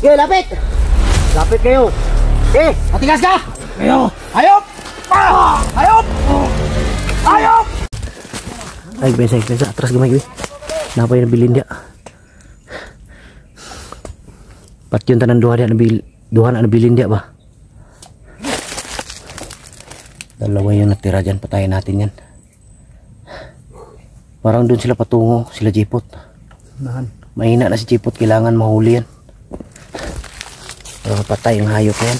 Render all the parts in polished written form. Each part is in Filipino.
Okay, lapit! Lapit kayo! Okay, matigas ka! Kayo! Hayop! Hayop! Hayop! Ay, pensa, atras gamay gini. Napa yung nabilin dia? Pat yung tanan duha na nabilin dia ba? Dalawa yung natira dyan, patayin natin yan. Parang doon sila patungo, sila Jipot. Mahina na si Jipot, kailangan mahuli yan. Pero patay yung hayop na yan.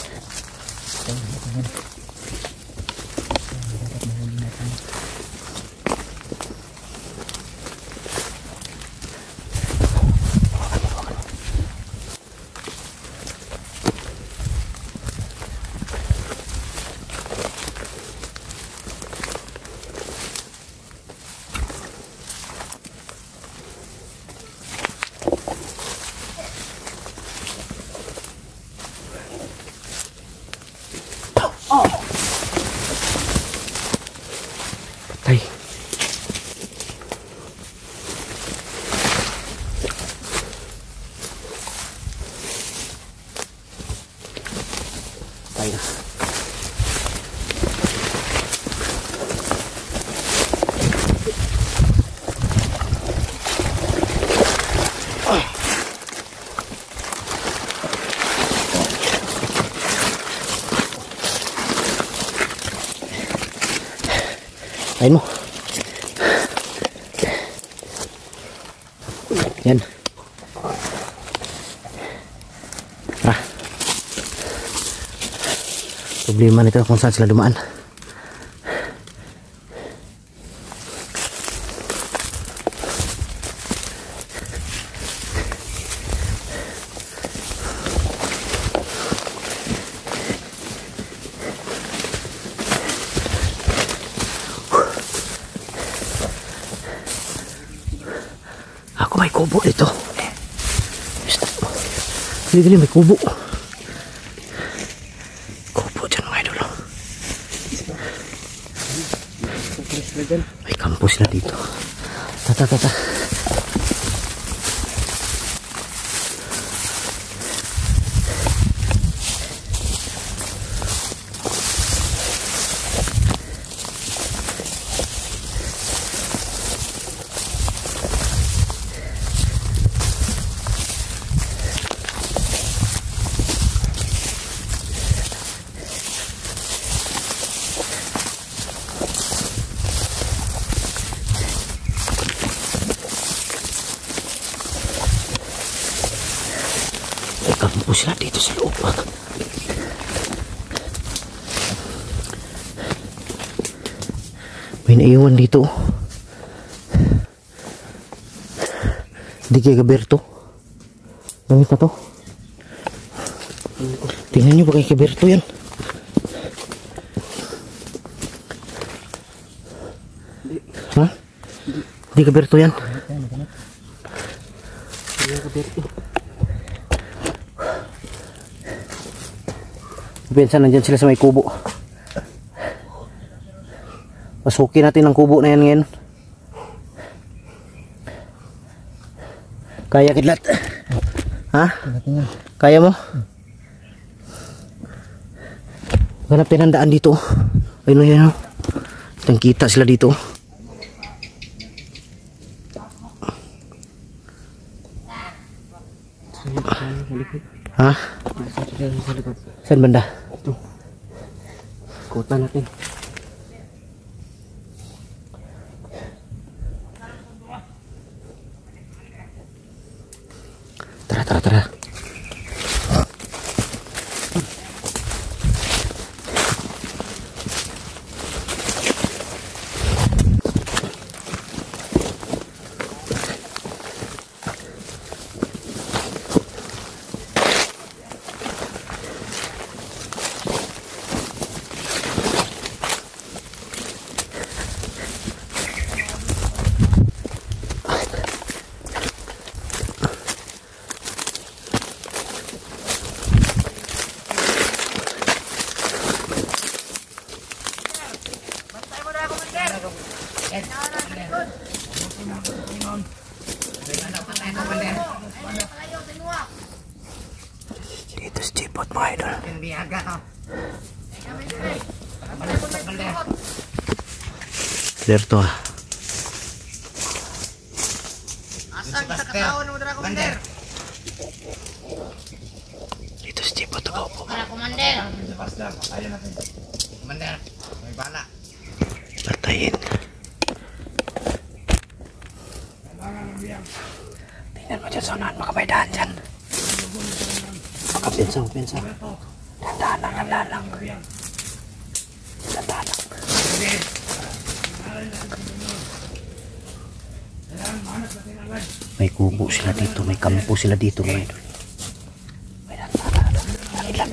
Patay. Patay na. Kain mo. Yan. Tara. Problema nito kung saan sila dumaan. Ako may kubo dito. Dili may kubo. Kubo dyan mga idol. May campus na dito. Tata. Kampus sila dito sa loob. May naiwan dito. Hindi kay Gaberto. Gamit na to. Tingnan nyo ba kay Gaberto yan? Ha? Hindi Gaberto yan? Hindi Gaberto. Pinsan, nandyan sila sa may kubo. Pasukin natin ang kubo na yan ngayon. Kaya kidlat? Ha? Kaya mo? Ganap tinandaan dito. Ayun o yan o. Kita sila dito. Ha? Saan banda? Ito. Kota natin. Tara. Ito si Jipot mga idol. Clear to ah. Ito si Jipot ako po. Patayin. Tingnan mo dyan sa unahan, makabaydahan dyan. Makapinsang. Tandaan lang. Tandaan lang. May kubo sila dito, may kampo sila dito mga idol. May tandaan. Lakit lang.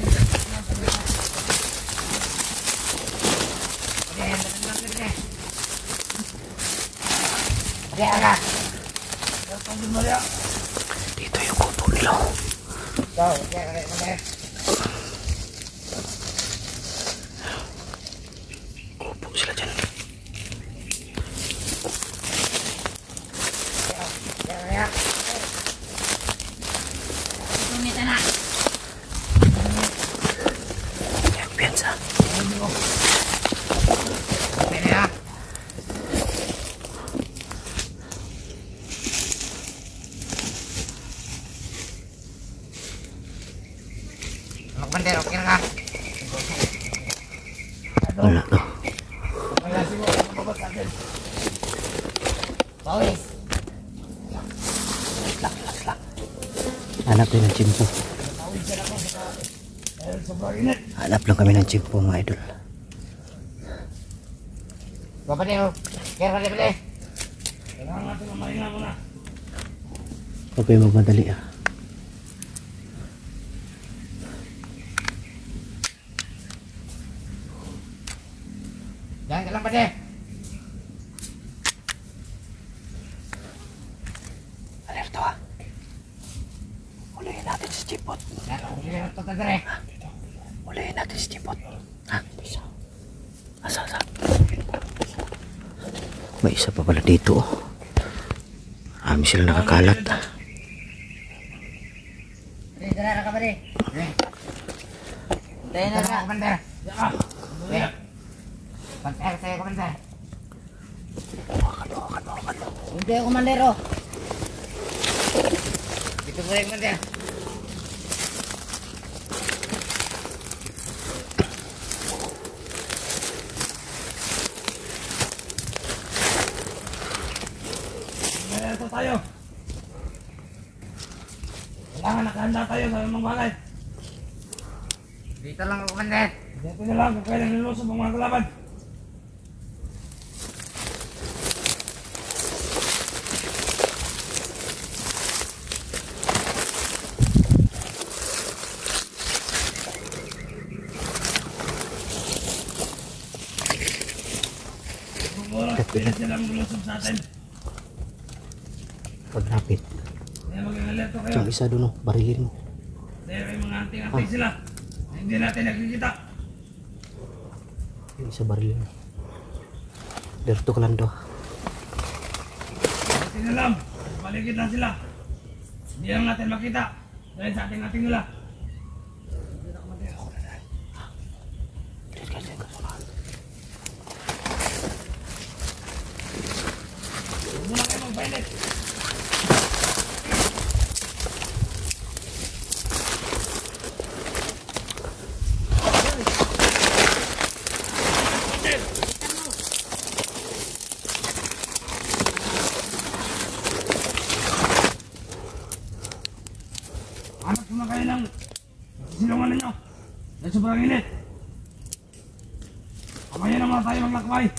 Dito yung kubo nila. Kubo sila dyan. Yang biasa. Wala to. Relax. Hanap din ng chimpo. Hanap lang kami ng chimpo mga idol. Huwag kayo magmadali ah. Jangan ke lambat deh. Alerto ah. Ulihin natin si Jipot. Ulihin natin si Jipot. Ha? Asa? May isa pa pala dito oh. Marami sila nakakalat. Komandan saya komandan. Hawakan mo. Hindi ako komandero. Dito po rin komandan. Ito tayo. Kailangan nakahanda tayo sa mga bagay. Dito lang ako komandan. Dito na lang kung kailan nilusob ang mga kalaban. Kailan sila ang lulusog sa atin. Paglapit. Kaya mag-alerto kayo. Yung isa doon oh, barilin mo. Dahil may mga anting-anting sila. Hindi natin nakikita. Yung isa barilin mo. Derto ka lang daw. Hindi na alam. Paligid lang sila. Hindi lang natin makita. Dahil sa ating-ating nila. Muna kayo mag-pilot. Hanap muna kayo ng silungan ninyo. Dahil sobrang init. Kamaya na muna tayo maglakbay.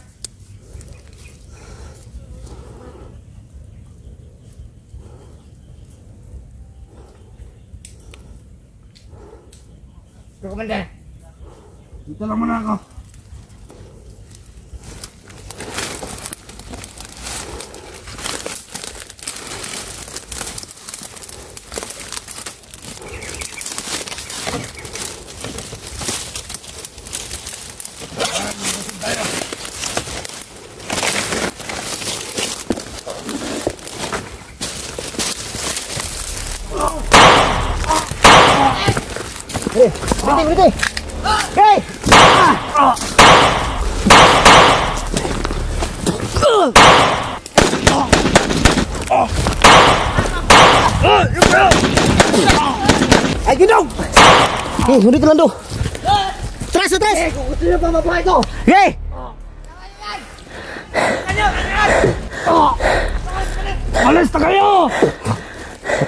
Ito, Komandan. Dito lang muna ako. Berhenti. Okay. Ay, ginong! Okay, ngunit lang do. Atras! Gusto niyo pa mabuhay ito? Okay! Alis na kayo!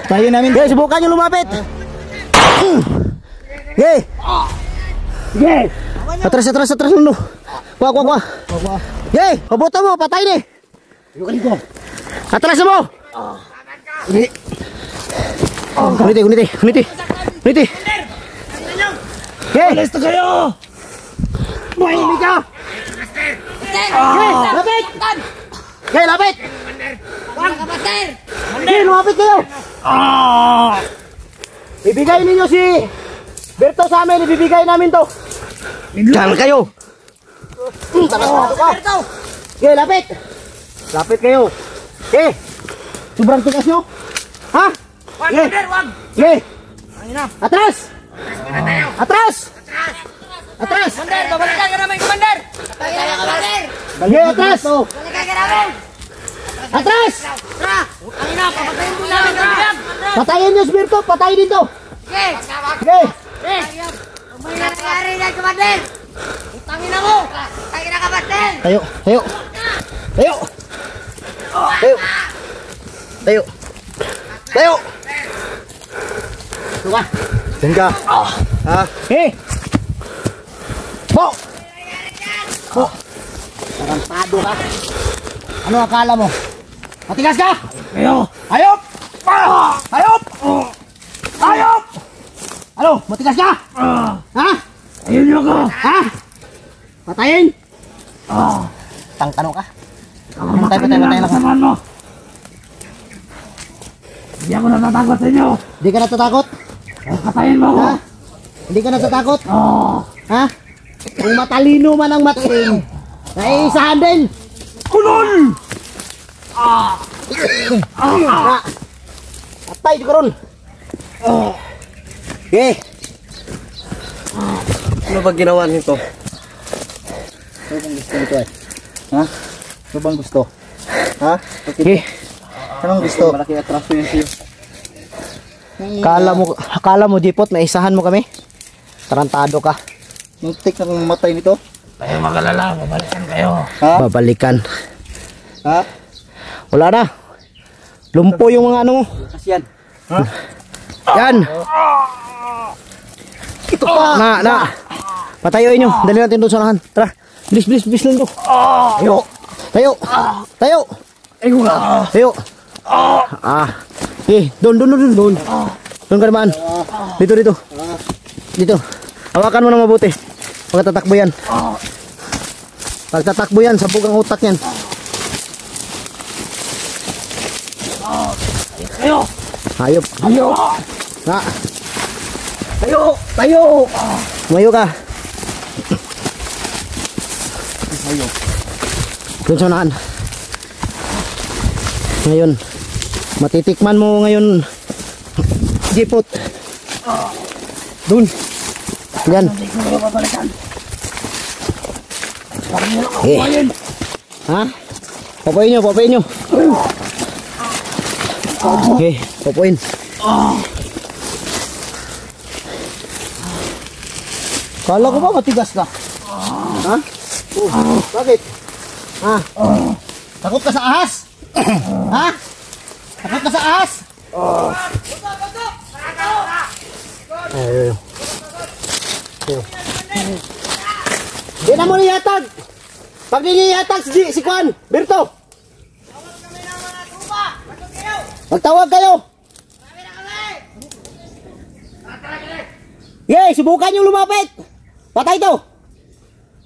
Tayo namin. Okay, subukan nyo lumapit. Okay! Okay! Atras lang do. Kuha. Okay! Pabuto mo, patay ni. Atras mo! Nguniti. Okay! Alis na kayo! Mahimik ka! Lapit! Okay, lapit! Okay, lumapit kayo! Ibigay ninyo si Berto sa amin, ibibigay namin to. Diyan kayo! Okay, lapit! Lapit kayo! Okay! Sobrang tigas nyo? Ha? Okay! Okay! Atras! Commander, babalikan ka namin, Commander! Babalikan ka, Commander! Okay, atras! Babalikan ka namin! Atras! Tara! Ang ina, papatayin po namin ang bilang! Patayin nyo si Berto, patayin dito! Okay! Okay! Huwag mo yung nangyari yan, Commander! Utangin na mo! Utangin na, Commander! Tayo! Tuka! Diyan ka! Ha? Hey! Po! Tarantado ka! Ano akala mo? Matigas ka? Kayo! Hayop! Ano? Matigas ka? Ha? Ayun nyo ko! Ha? Patayin? Tangtano ka? Patay lang. Samahan mo! Hindi ako natatakot sa inyo! Hindi ka natatakot? Patayin mo ako! Ha? Hindi ka natatakot? Ha? Kung matalino man ang matin, naiisahan din! Kulol! Atay di karon. Okay. Ano ba ginawa nito? Ano bang gusto nito eh? Ha? Ano bang gusto? Ha? Okay. Anong gusto? Malaki atraso yun sa'yo. Kala mo Jipot, naisahan mo kami? Tarantado ka. Muntik na kung matay nito? Kayo magalala, babalikan kayo! Ha? Babalikan. Ha? Wala na. Lumpo yung mga ano mo. Kasi yan. Ha? Yan. Ito pa! Na. Patayoin nyo. Dali natin doon sa lahan. Tara. Bilis lang to. Tayo. Tayo. Doon. Doon ka naman. Dito. Hawakan mo na mabuti. Pagtatakbo yan. Sabog ang utak yan. Hayop. Na. Tayo. Tumayo ka. Doon sa unahan. Ngayon, matitikman mo ngayon, Jipot. Doon. Yan. Ha? Papuin nyo. Okay, papuin. Kala ko ba matigas ka? Ha? Bakit? Ha? Takot ka sa ahas? Ha? Takot ka sa ahas? Ayaw. Di na mo niyatag. Pag niyatag si Kwan, Berto. Magtawag kayo. Yay, subukan nyo lumapit. Patay to.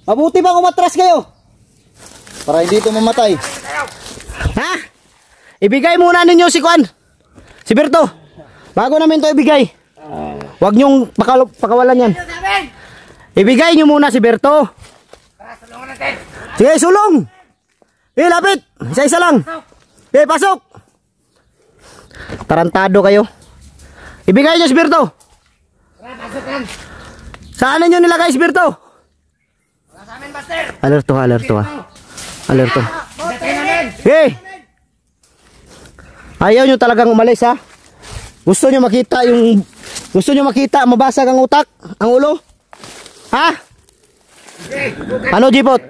Mabuti ba umatras kayo? Para hindi ito mamatay. Ha? Ibigay muna ninyo si Kwan, si Berto. Bago namin to ibigay. Huwag nyong pakawalan yan. Ibigay nyo muna si Berto. Sige, sulong. Lapit. Isa-isa lang. Pasok. Tarantado kayo. Ibigay nyo si Berto. Saan nyo nilagay Sbirto? Wala sa amin, Buster. Alerto ha, alerto ha. Alerto. Gatay namin. Hey! Ayaw nyo talagang umalis ha? Gusto nyo makita yung... Gusto nyo makita mabasag ang utak? Ang ulo? Ha? Ano Jipot?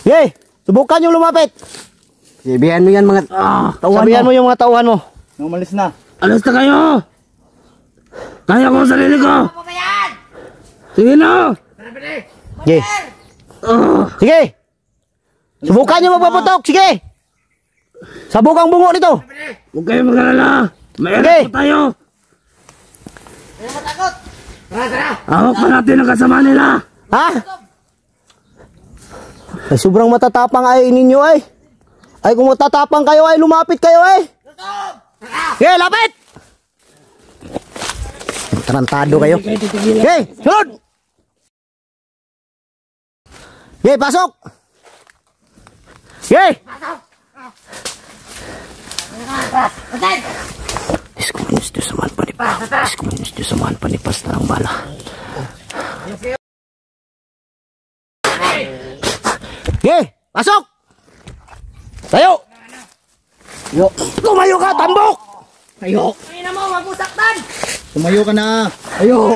Hey! Subukan nyo lumapit. Sabihan mo yan mga tauhan Sabihan mo yung mga tauhan mo. Umalis na. Alas na kayo. Kaya ko ang sarili ko. Ano ba yan? Sige na. Sige. Sige. Subukan nyo magpaputok. Sige. Sabog ang bungo nito. Huwag kayo mag-alala. May Okay. anak pa tayo. Hindi mo takot. Hawak pa natin ang kasama nila. Ha? Ay, sobrang matatapang ay ninyo ay. Ay kung matatapang kayo ay lumapit kayo ay. Okay, lapit. Tarantado kayo. Okay, sunod. Okay, pasok. Okay. Patay! Diskuminis Diyos samahan panipas. Diskuminis Diyos samahan panipas na ang bala. Okay, pasok. Tayo. Yo. Tumayo ka, tambok. Tayo. Ina mo, wag mo saktan! Tumayo ka na. Ayo.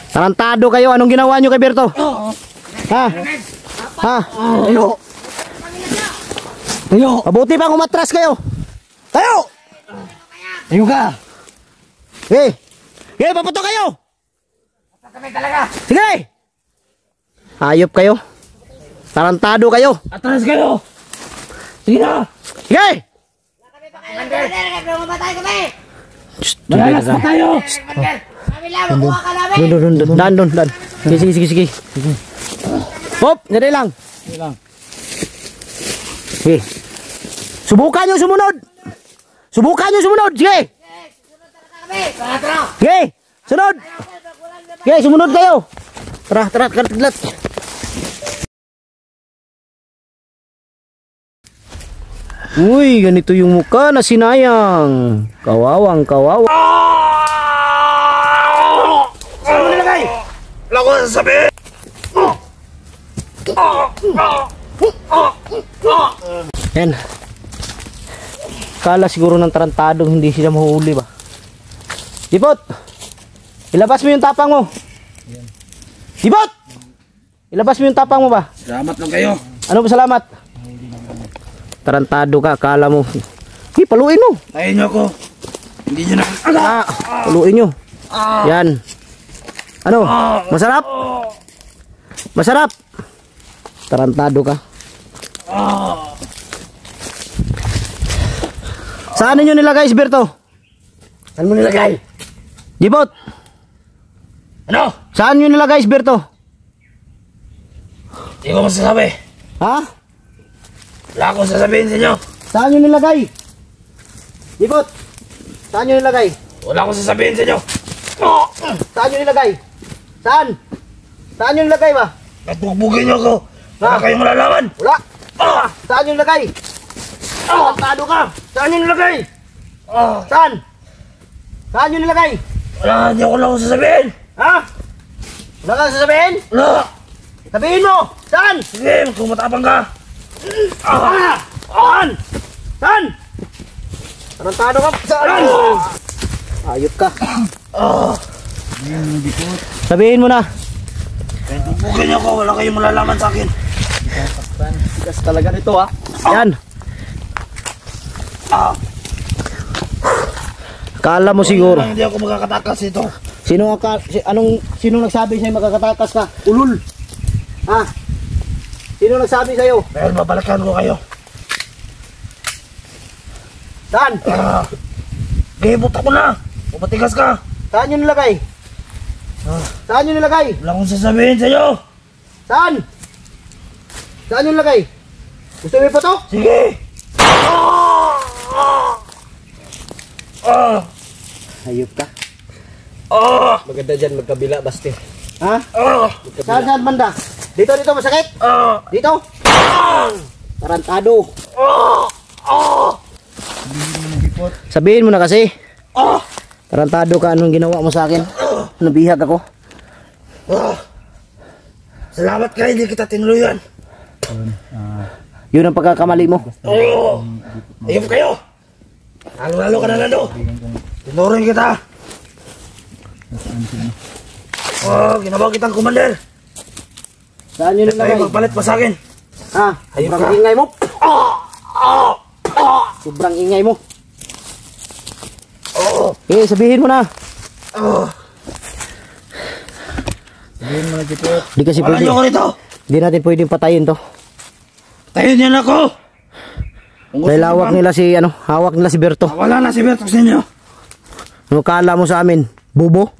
Tarantado kayo. Anong ginawa nyo kay Berto? Ha? Ha? Ayo. Ayo. Mabuti pang umatras kayo. Tayo. Ayo ka. Okay. Okay, paputok kayo. Kami talaga! Sige. Hayop kayo. Tarantado kayo. Atras kayo. Sige na. Sige. Kami pa kayo! Kami mamatay kami! Malalas pa tayo. Kami lang, makuha ka namin! Dan. Sige. Hop, dali lang. Sige. Subukan nyo sumunod. Sige. Kami! Tara! Sige. Sunod. Sige, sumunod kayo. Tara, karat. Uy, ganito yung mukha na sinayang. Kawawang kawawa. Saan mo nilagay? Wala ko sasabihin. Yan. Kala siguro ng tarantadong hindi sila mahuhuli ba? Dipot! Ilabas mo yung tapang mo. Dipot! Ilabas mo yung tapang mo ba? Salamat lang kayo. Ano ba salamat? Tarantado ka, kala mo. Paluin mo. Tayo nyo ako. Hindi nyo na. Paluin nyo. Yan. Ano? Masarap? Masarap? Tarantado ka. Saan ninyo nilagay, Sberto? Saan mo nilagay? Dipot! Ano? Saan nyo nilagay, Sberto? Hindi ko masasabi. Ha? Wala akong sasabihin sa inyo. Saan nyo nilagay? Dipot! Saan nyo nilagay? Wala akong sasabihin sa inyo. Saan nyo nilagay? Saan? Saan nyo nilagay ba? At bugbugin nyo ako. Wala kayong malalaman. Wala! Saan nyo nilagay? Tarantado ka! Saan nyo nilagay? Saan? Saan nyo nilagay? Wala, hindi ako lang sasabihin. Ha? Wala kang sasabihin? Wala. Sabihin mo! Saan? Sige, kung matapang ka. Saan? Saan? Tarantado ka! Saan? Ayop ka. Sabihin mo na. Kahit bugbugin nyo ako, wala kayong malalaman sa akin. Tigas talaga nito ha. Yan. Kala mo siguro. Hindi ako magkakatakas ito. Sino nagsabi sa'yo makakatakas ka? Ulul. Ha? Sino nagsabi sa'yo? Pero babalikan ko kayo. Saan? Gayabot ako na. Pumatigas ka. Saan yun nilagay? Saan yun nilagay? Wala akong sasabihin sa iyo. Saan? Saan yun nilagay? Gusto mo ipatok? Sige. Hayop ka. Maganda dyan, magkabila, basti. Ha? Saan banda? Dito, masakit? Dito? Tarantado. Sabihin mo na kasi. Tarantado ka, anong ginawa mo sa akin? Nabihag ako. Salamat ka, hindi kita tinuluyan. Yun ang pagkakamali mo. Ayun kayo. Lalo-lalo ka na Lando. Tinuruan kita. Ginabaw kitang commander. Saan yun Ay, nilagay? magpalit pa sa akin. Ha? Ayun Sobrang ka. ingay mo. Sobrang ingay mo. Sabihin mo na. Sabihin mo na Jipot. Di kasi Wala pwede. niyo ako rito. Di natin pwedeng patayin to. Tayo niyo na ako. Kung gusto Dahil niyo hawak bang- nila hawak nila si Berto. Wala na si Berto sa inyo. Ano kala mo sa amin? Bubo?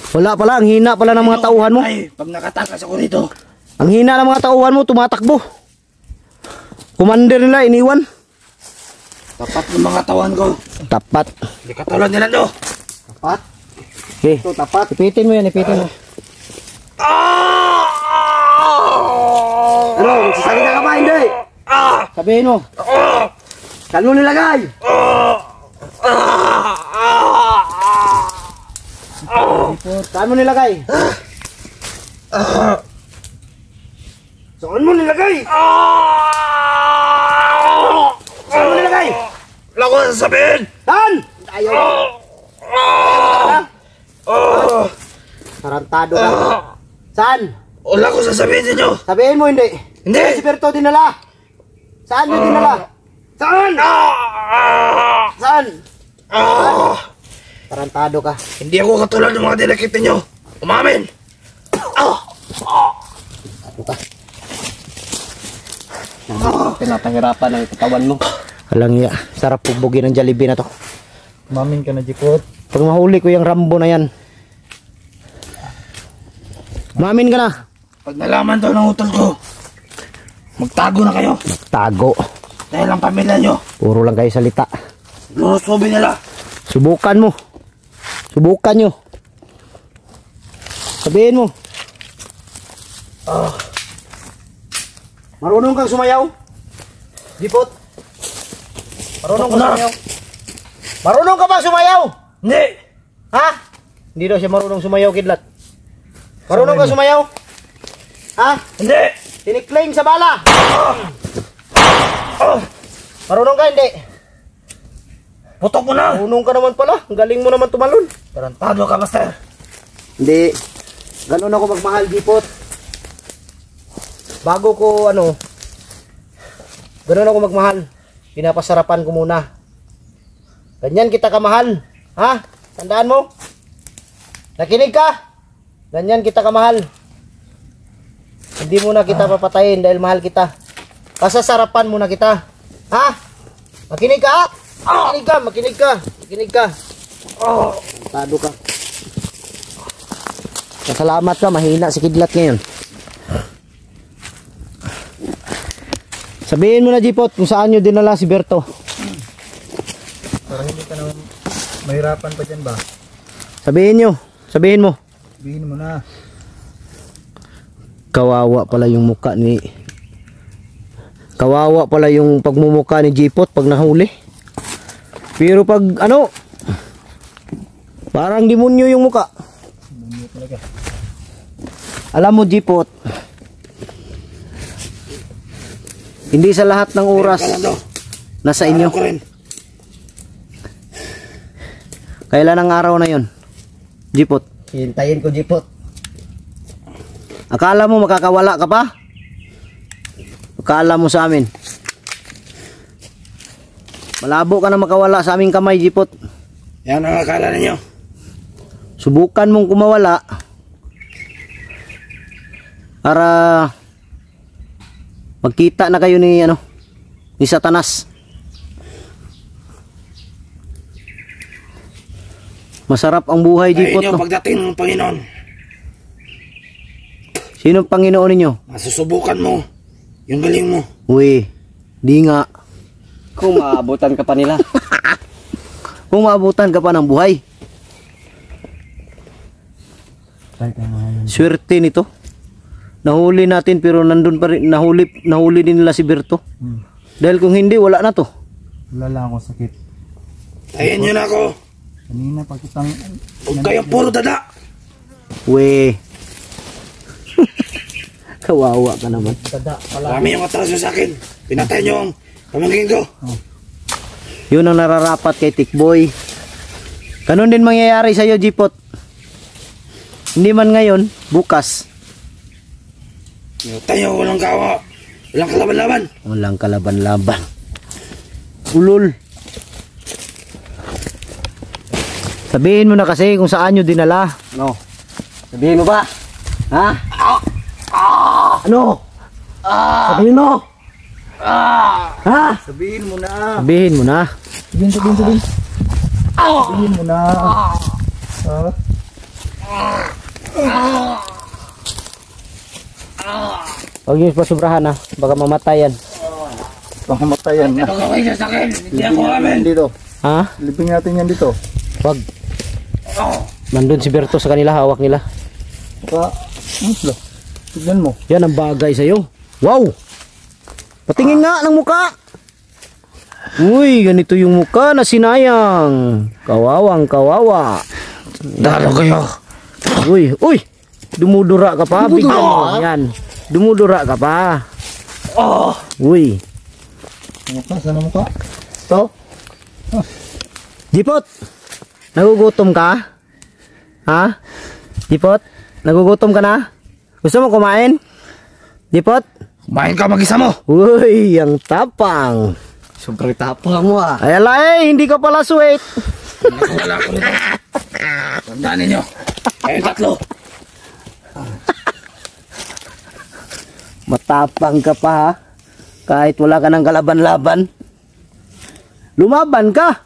Wala pala, ang hina pala ng mga tauhan mo. Ay, pag nakatakas ako rito. Ang hina ng mga tauhan mo, tumatakbo. Commander nila, iniwan. Tapat ng mga tawan ko. Tapat. Hindi katulad nila do. Tapat? Okay. Ito, tapat. Ipitin mo yan, ipitin mo. Ano, magsasalita ka ba? Hindi. Sabihin mo. Saan mo nilagay? Saan mo nilagay? Saan mo nilagay? Saan mo nilagay? Wala ko sasabihin. Saan? Ayaw. Tarantado ka. Saan? Wala ko sasabihin sa inyo. Sabihin mo hindi. Hindi. Si Berto dinala. Saan niyo dinala? Saan? Saan? Tarantado ka. Hindi ako katulad ng mga dinakit ninyo. Umamin. Pinapahirapan ang katawan mo. Alang iya. Sarap pugbugin ng Jollibee na to. Mamin ka na Jipot. Pag mahuli ko yung Rambo na yan. Mamin ka na. Pag nalaman to ng utol ko, magtago na kayo. Tago. Dahil ang pamilya nyo, Puro lang kayo salita. lulusobin nila. Subukan mo. Subukan nyo. Sabihin mo. Marunong kang sumayaw? Dipot? Marunong kang sumayaw? Marunong ka ba sumayaw? Hindi. Ha? Hindi daw siya marunong sumayaw, Kidlat. Marunong ka sumayaw? Ha? Hindi. Tinikling sa bala. Marunong ka, hindi? Putok mo na. Marunong ka naman pala. Ang galing mo naman tumalon. Tarantado ka, Master. Hindi. Ganun ako magmahal, Dipot. Bago ko, ganun ako magmahal. Pinapasarapan ko muna. Ganyan kita kamahal. Ha? Tandaan mo? Nakinig ka? Ganyan kita kamahal. Hindi mo na kita papatayin dahil mahal kita. Pasasarapan mo na kita. Ha? Makinig ka? Makinig ka, makinig ka. Makinig ka. Tado ka. Salamat ka, mahina si Kidlat ngayon. Sabihin mo na, Jipot, kung saan nyo dinala si Berto. Para hindi ka naman mahirapan pa dyan ba? Sabihin nyo. Sabihin mo. Sabihin mo na. Kawawa pala yung muka ni... Kawawa pala yung pagmumuka ni Jipot pag nahuli. Pero pag parang demonyo yung muka. Bumyo talaga. Alam mo, Jipot, hindi sa lahat ng oras nasa inyo. Ako rin. Kailan ang araw na yon, Jipot? Hintayin ko, Jipot. Akala mo makakawala ka pa? Akala mo sa amin. Malabo ka na makawala sa aming kamay, Jipot. Yan ang akala ninyo. Subukan mong kumawala para magkita na kayo ni Satanas. Masarap ang buhay, Kaya Jipot, inyo no? pagdating ng Panginoon, Sino ang Panginoon ninyo? masusubukan mo yung galing mo. Uy, di nga. Kung maabutan ka pa nila. Kung maabutan ka pa ng buhay. Swerte nito. Nahuli natin pero nandun pa rin, nahuli din nila si Berto. Dahil kung hindi, wala na to. Wala lang ako sakit. Tayin nyo na ako. Kanina pag kitang... Huwag kayong puro dada. We. Kawawa ka naman. Kami yung atraso sa akin. Pinatay niyo ang pamangkin ko. Yun ang nararapat kay Tikboy. Ganun din mangyayari sa'yo, Jipot. Hindi man ngayon, bukas. Pinatay niyo, walang kawa. Walang kalaban-laban. Walang kalaban-laban. Ulol. Sabihin mo na kasi kung saan nyo dinala. No. Sabihin mo ba? Ha? Ano? Sabihin mo. Ha? Sabihin mo na. Sabihin mo na. Sabihin mo na. Huwag nyo pasubrahan ha. Baka mamatayan. Pangmatayan na. Pagkaway siya sa akin. Hindi ako Libing amin. natin dito. Ha? Libing natin yan dito. Huwag. Nandun si Berto sa kanila. Hawak nila. Tignan mo. Yan ang bagay sa'yo. Wow! Patingin nga ng muka. Uy, ganito yung muka na sinayang. Kawawang kawawa. Dalo kayo. Uy, uy! Dumudura ka pa. Bigyan mo. Yan. Dumudura ka pa. Uy. Mukha, sana mukha. To? Jipot! Nagugutom ka? Ha? Jipot? Nagugutom ka na? Gusto mo kumain? Jipot? Kumain ka mag-isa mo. Uy, ang tapang. Sobrang tapang mo ah. Ay ala hindi ka pala sweet. Wala ko nito. Tandaan ninyo. Kayong tatlo. Matapang ka pa ha. Kahit wala ka ng kalaban-laban. Lumaban ka.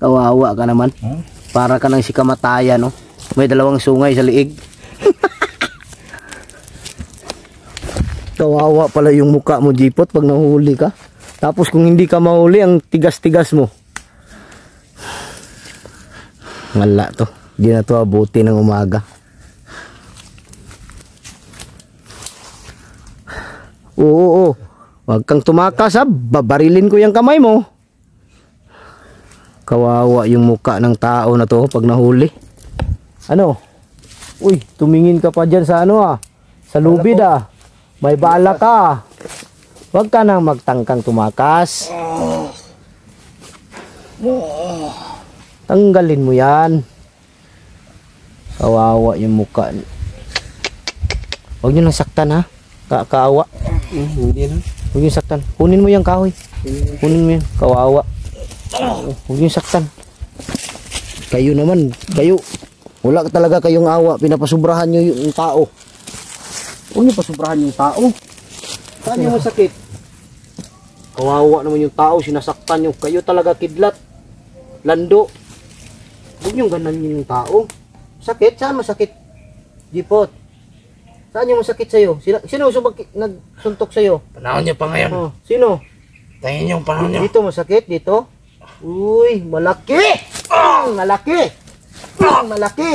Kawawa ka naman. Para ka ng si kamatayan no. May dalawang sungay sa liig. Kawawa pala yung mukha mo, Jipot, pag nahuli ka. Tapos kung hindi ka mahuli, ang tigas-tigas mo. Wala to. Di na to abuti ng umaga. Oo. Huwag kang tumakas ha. Babarilin ko yung kamay mo. Kawawa yung mukha ng tao na to pag nahuli. Ano? Uy, tumingin ka pa dyan sa ano ah. Sa lubid ah. May bala ka. Huwag ka nang magtangkang tumakas. Tanggalin mo yan. Kawawa yung mukha. Huwag nyo nang saktan ha. Kaawa. Hindi na. Huwag nyo saktan. Kunin mo yung kahoy. Kunin mo yan. Kawawa. Huwag nyo saktan. Kayo naman. Kayo. Wala talaga kayong awa. Pinapasubrahan nyo yung tao. Huwag nyo pasubrahan yung tao. Saan yung masakit? Kawawa naman yung tao. Sinasaktan nyo. Kayo talaga kidlat. Lando. Huwag nyo ganan yung tao. Sakit? Saan masakit? Jipot. Saan yung masakit sa'yo? Sino nagsuntok sa'yo? Panahon niyo pa ngayon. Oh, sino? Tingin niyo ang panahon niyo. Dito masakit? Dito? Uy, malaki! Malaki! Malaki!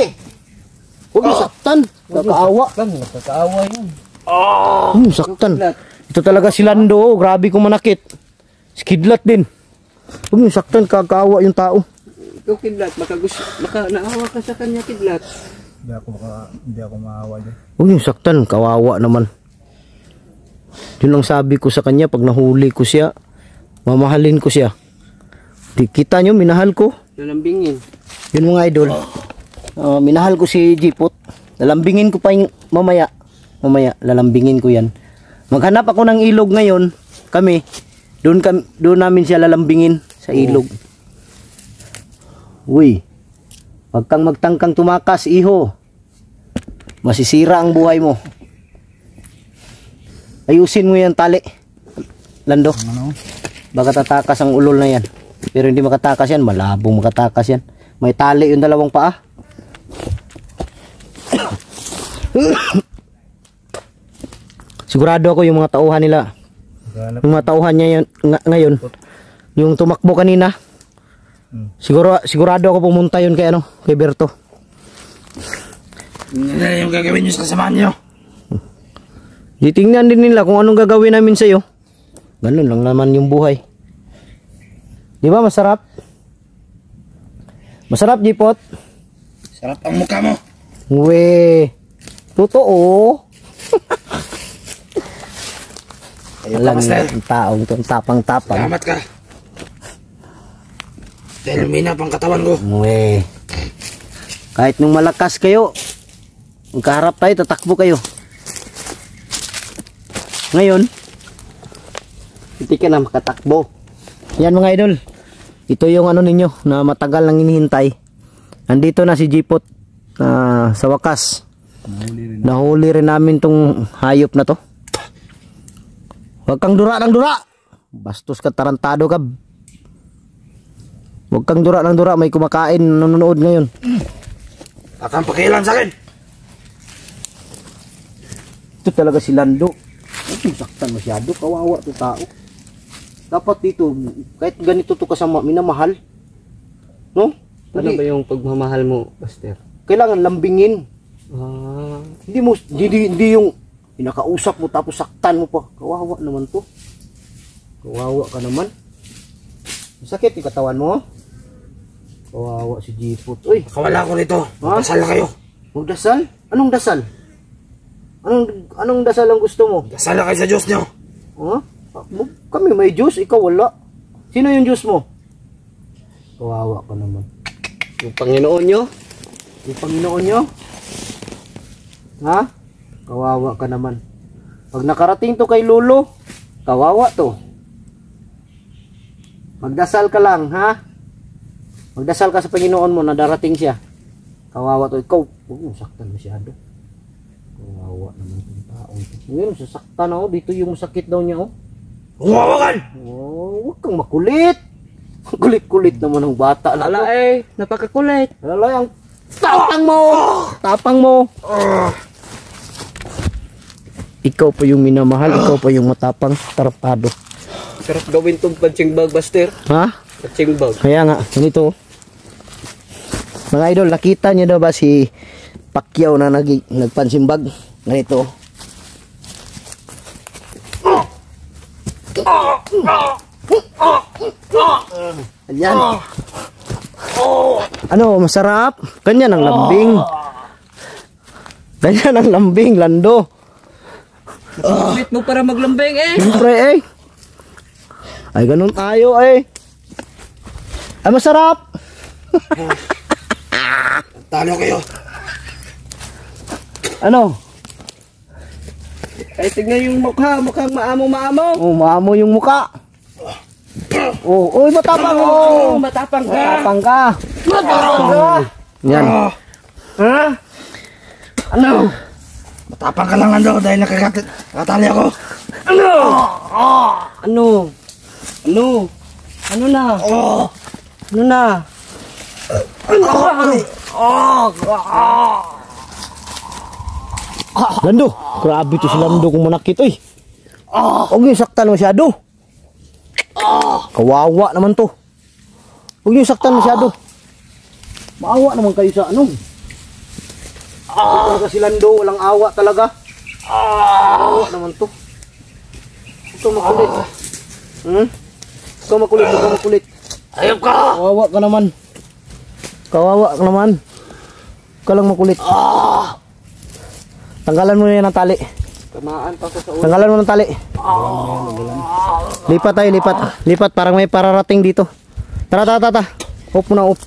Huwag yung saktan. Kakaawa. Nakakaawa yun. Saktan. Ito talaga si Lando. Oh, grabe kung manakit. Skidlat din. Huwag yung saktan. Kakaawa yung tao. Ikaw kidlat, baka naawa ka sa kanya kidlat. Hindi ako maawa dyan. Huwag yung saktan. Kawawa naman. Yun ang sabi ko sa kanya pag nahuli ko siya. Mamahalin ko siya. Di kita nyo, minahal ko. Lalambingin. Yun mga idol. Minahal ko si Jipot. Lalambingin ko pa yung mamaya. Mamaya, lalambingin ko yan. Maghanap ako ng ilog ngayon. Kami. Doon namin siya lalambingin sa ilog. Uy. Huwag kang magtangkang tumakas, iho. Masisira ang buhay mo. Ayusin mo yan tali. Lando. Baka tatakas ang ulol na yan. Pero hindi makatakas yan. Malabong makatakas yan. May tali yung dalawang paa. Sigurado ako yung mga tauhan nila. Yung mga tauhan niya yun, ngayon. Yung tumakbo kanina. Sigurado ako pumunta yun kay ano, kay Berto. Ano yung gagawin niyo sa kasamahan niyo? Titingnan din nila kung anong gagawin namin sa'yo. Ganun lang naman yung buhay. Di ba masarap? Masarap, Jipot? Sarap ang mukha mo. We. Totoo. Alam niyo, ang taong itong tapang-tapang. Salamat ka. Dahil minap ang katawan ko. We. Kahit nung malakas kayo, magkaharap tayo, tatakbo kayo. Ngayon, hindi ka na makatakbo. Yan mga idol. Ito yung ano ninyo na matagal nang hinihintay. Andito na si Jipot sa wakas. Nahuli rin namin tong hayop na to. Huwag kang dura ng dura. Bastos ka, tarantado ka. Huwag kang dura ng dura. May kumakain, nanonood ngayon. At ang pakialam sa akin. Ito talaga si Lando. Ito saktan masyado. Kawawa to tao. Dapat dito, kahit ganito to kasama, minamahal. No? Ano ba yung pagmamahal mo, Buster? Kailangan lambingin. Ah, Hindi yung pinakausap mo tapos saktan mo pa. Kawawa naman to. Kawawa ka naman. Sakit yung katawan mo. Kawawa si Jipot. Uy, Kawala ko nito. Ha? Dasal na kayo. magdasal? Anong dasal? Anong dasal ang gusto mo? Dasal na kayo sa Diyos niyo. Ha? Kami may Diyos, ikaw wala. Sino yung Diyos mo? Kawawa ka naman. yung Panginoon nyo? Yung Panginoon nyo? Ha? Kawawa ka naman. Pag nakarating to kay Lolo, kawawa to. Magdasal ka lang, ha? Magdasal ka sa Panginoon mo na darating siya. Kawawa to. Ikaw, huwag mo saktan masyado. Kawawa naman itong tao. Ngayon, sasaktan ako. Dito yung sakit daw niya, oh. Huwawakan! Oh, huwag kang makulit. Kulit-kulit naman ng bata na to. Napakakulit. Lalay, ang tapang mo! Tapang mo! Ikaw pa yung minamahal, ikaw pa yung matapang, tarapado. Sarap gawin tong punching bag, Buster. Ha? Punching bag. Kaya nga, ganito. Mga idol, nakita niyo daw ba si Pacquiao na nagpansimbag? Ganito. Ayan. Ano, masarap? Ganyan ang lambing. Ganyan ang lambing, Lando. Kulit mo para maglambing eh. Siyempre eh. Ay, ganun tayo eh. Ay, masarap. Talo kayo. Ano? Ay, tignan yung mukha. Mukhang maamo-maamo. Oh, maamo yung muka. Oh, uy, matapang. Oh, Matapang ka. matapang ka. Matapang ka. Yan. Ha? Ano? Matapang ka lang Lando dahil nakatali ako. Ano? Ano? Ano? Ano na? Ano na? Lando, grabe to si Lando kung manakit. Uy. Huwag niyo saktan masyado. Kawawa naman to. Huwag niyo saktan masyado. Maawa naman kayo sa ano. Talaga si Lando, walang awa talaga. Awa naman to. Ikaw makulit. Ikaw makulit, ikaw makulit. Ayop ka! Kawawa ka naman. Kawawa ka naman. Ikaw lang makulit. Tanggalan mo na yan ang tali. Tamaan pa sa ulo. Tanggalan mo ng tali. Lipat tayo, lipat. Lipat, parang may pararating dito. Tara, tara, tara. Off mo na, off.